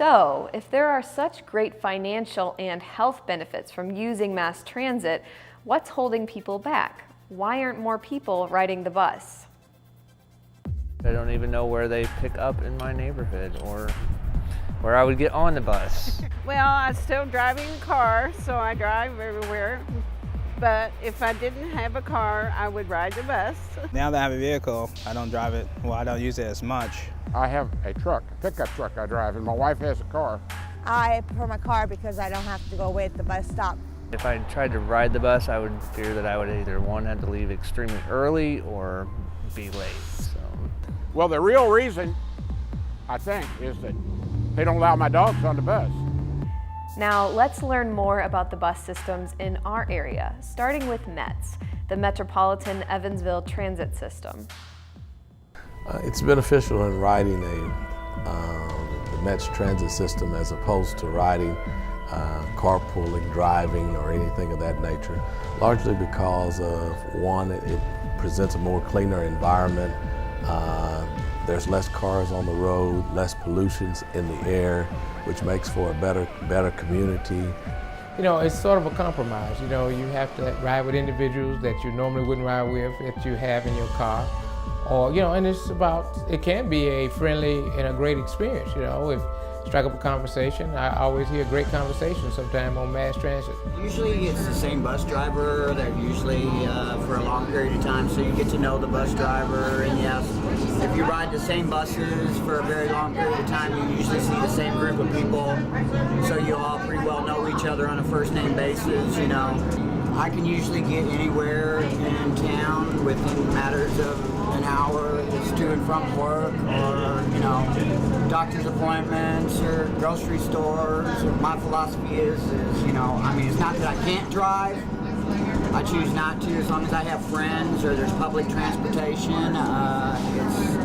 So, if there are such great financial and health benefits from using mass transit, what's holding people back? Why aren't more people riding the bus? I don't even know where they pick up in my neighborhood or where I would get on the bus. Well, I'm still driving a car, so I drive everywhere. But if I didn't have a car, I would ride the bus. Now that I have a vehicle, I don't drive it. Well, I don't use it as much. I have a truck, a pickup truck I drive, and my wife has a car. I prefer my car because I don't have to go wait at the bus stop. If I tried to ride the bus, I would fear that I would either, one, have to leave extremely early or be late. Well, the real reason, I think, is that they don't allow my dogs on the bus. Now, let's learn more about the bus systems in our area, starting with METS, the Metropolitan Evansville Transit System. It's beneficial in riding the METS transit system as opposed to riding carpooling, driving, or anything of that nature, largely because of, one, it presents a more cleaner environment. There's less cars on the road, less pollutions in the air, which makes for a better community. You know, it's sort of a compromise. You know, you have to ride with individuals that you normally wouldn't ride with that you have in your car. Or, you know, and it's about, it can be a friendly and a great experience, you know. If strike up a conversation, I always hear great conversation sometime on mass transit. Usually it's the same bus driver. They're usually for a long period of time, so you get to know the bus driver. And yes, if you ride the same buses for a very long period of time, you usually see the same group of people, so you all pretty well know each other on a first-name basis, you know. I can usually get anywhere in town within matters of an hour. It's to and from work, or, you know, doctor's appointments or grocery stores. My philosophy is, you know, I mean, it's not that I can't drive. I choose not to, as long as I have friends or there's public transportation.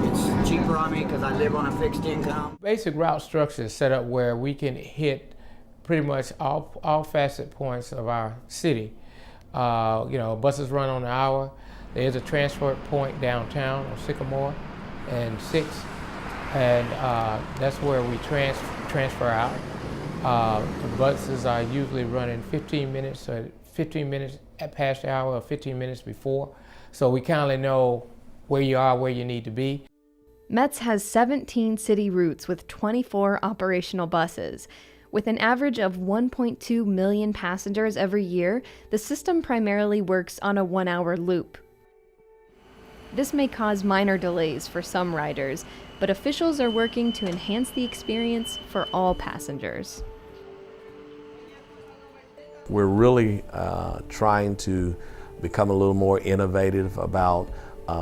It's cheaper on me because I live on a fixed income. Basic route structure is set up where we can hit pretty much all facet points of our city. You know, buses run on an hour. There's a transfer point downtown on Sycamore and 6th, and that's where we transfer out. The buses are usually running 15 minutes past the hour or 15 minutes before, so we kind of know where you are, where you need to be. METS has 17 city routes with 24 operational buses. With an average of 1.2 million passengers every year, the system primarily works on a 1-hour loop. This may cause minor delays for some riders, but officials are working to enhance the experience for all passengers. We're really trying to become a little more innovative about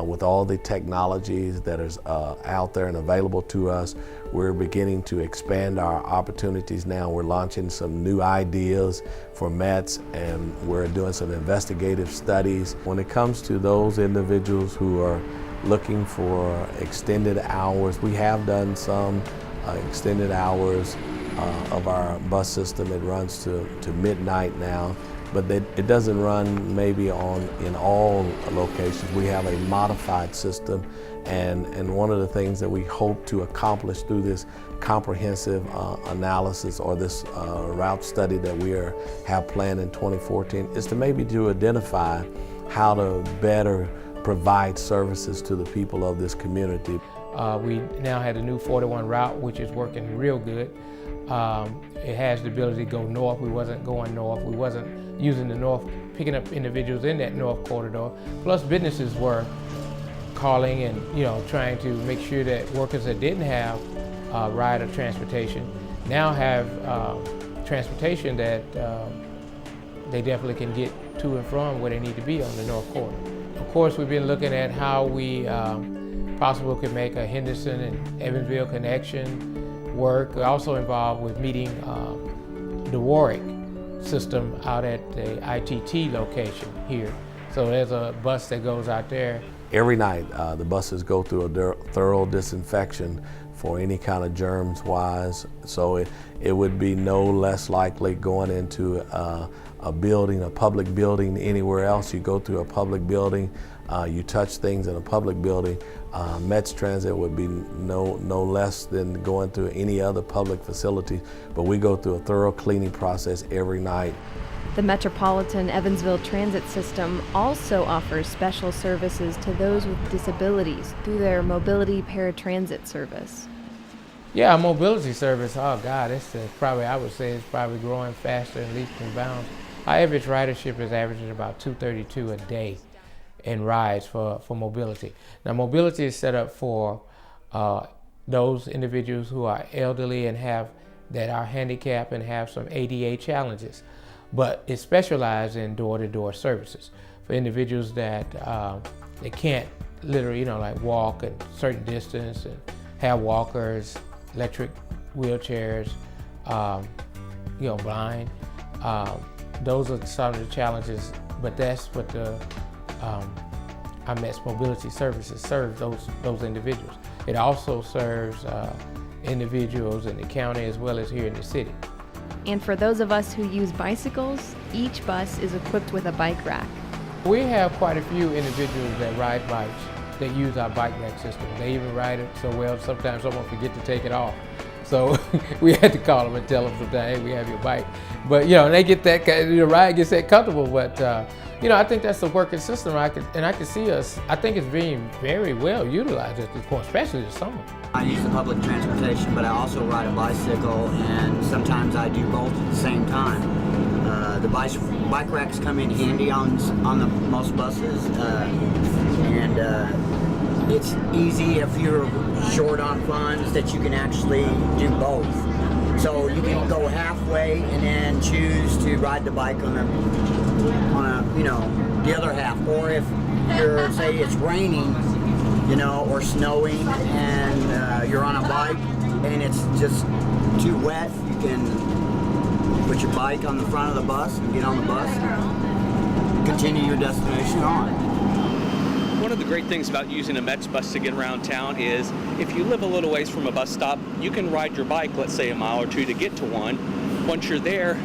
with all the technologies that is out there and available to us. We're beginning to expand our opportunities now. We're launching some new ideas for METS, and we're doing some investigative studies. When it comes to those individuals who are looking for extended hours, we have done some extended hours of our bus system. It runs to midnight now, but it doesn't run maybe in all locations. We have a modified system, and one of the things that we hope to accomplish through this comprehensive analysis or this route study that we have planned in 2014 is to maybe to identify how to better provide services to the people of this community. We now have a new 41 route, which is working real good. It has the ability to go north. We wasn't going north. We wasn't using the north, picking up individuals in that north corridor. Plus businesses were calling and, you know, trying to make sure that workers that didn't have ride or transportation now have transportation that they definitely can get to and from where they need to be on the north corridor. Of course, we've been looking at how we possibly could make a Henderson and Evansville connection work. We're also involved with meeting the Warwick system out at the ITT location here. So there's a bus that goes out there. Every night the buses go through a thorough disinfection for any kind of germs-wise, so it would be no less likely going into a building, a public building, anywhere else. You go through a public building, you touch things in a public building, METS transit would be no less than going through any other public facility, but we go through a thorough cleaning process every night. The Metropolitan Evansville Transit System also offers special services to those with disabilities through their mobility paratransit service. Yeah, our mobility service, oh God, I would say it's probably growing faster in leaps and bounds. Our average ridership is averaging about 232 a day in rides for mobility. Now, mobility is set up for those individuals who are elderly and that are handicapped and have some ADA challenges, but it's specialized in door-to-door services for individuals that they can't literally, like walk a certain distance and have walkers, electric wheelchairs, blind. Those are some of the challenges, but that's what our METS mobility services serve those individuals. It also serves individuals in the county as well as here in the city. And for those of us who use bicycles, each bus is equipped with a bike rack. We have quite a few individuals that ride bikes that use our bike rack system. They even ride it so well, sometimes someone forget to take it off. So we had to call them and tell them sometimes, hey, we have your bike. But they get that, the ride gets that comfortable. But I think that's a working system. I can see us. I think it's being very well utilized at this point, especially this summer. I use the public transportation, but I also ride a bicycle, and sometimes I do both at the same time. The bike racks come in handy on the most buses, and it's easy if you're short on funds that you can actually do both. So you can go halfway and then choose to ride the bike on the other half, or if say it's raining, or snowing, and you're on a bike and it's just too wet, you can put your bike on the front of the bus and get on the bus and continue your destination on. One of the great things about using a METS bus to get around town is if you live a little ways from a bus stop, you can ride your bike, let's say a mile or two, to get to one. Once you're there,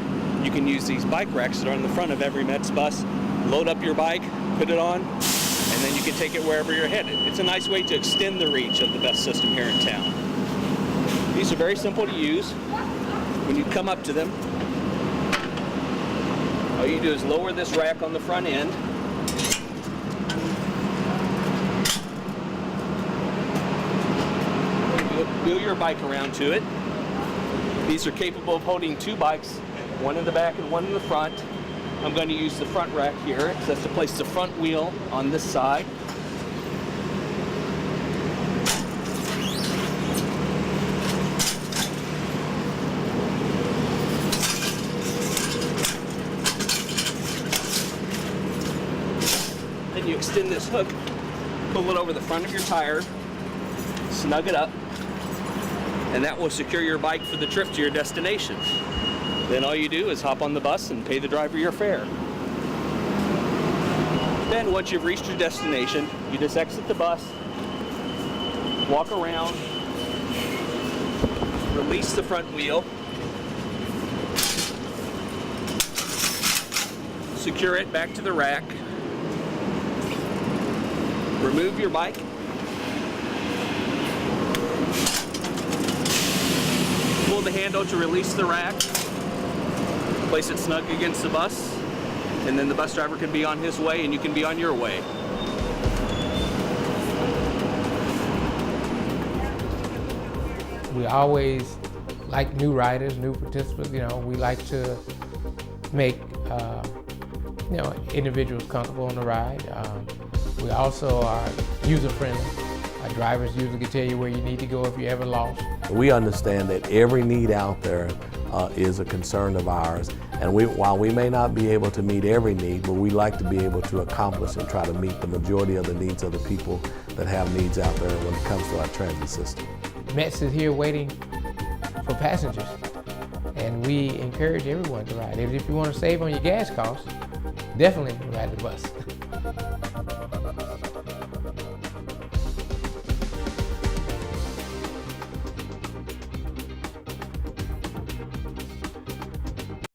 you can use these bike racks that are on the front of every METS bus, load up your bike, put it on, and then you can take it wherever you're headed. It's a nice way to extend the reach of the bus system here in town. These are very simple to use. When you come up to them, all you do is lower this rack on the front end. Wheel your bike around to it. These are capable of holding two bikes, one in the back and one in the front. I'm going to use the front rack here, so that's to place the front wheel on this side. Then you extend this hook, pull it over the front of your tire, snug it up, and that will secure your bike for the trip to your destination. Then all you do is hop on the bus and pay the driver your fare. Then once you've reached your destination, you just exit the bus, walk around, release the front wheel, secure it back to the rack, remove your bike, pull the handle to release the rack, place it snug against the bus, and then the bus driver can be on his way and you can be on your way. We always like new riders, new participants. We like to make individuals comfortable on the ride. We also are user-friendly. Our drivers usually can tell you where you need to go if you're ever lost. We understand that every need out there is a concern of ours, and while we may not be able to meet every need, but we like to be able to accomplish and try to meet the majority of the needs of the people that have needs out there when it comes to our transit system. METS is here waiting for passengers, and we encourage everyone to ride. If you want to save on your gas costs, definitely ride the bus.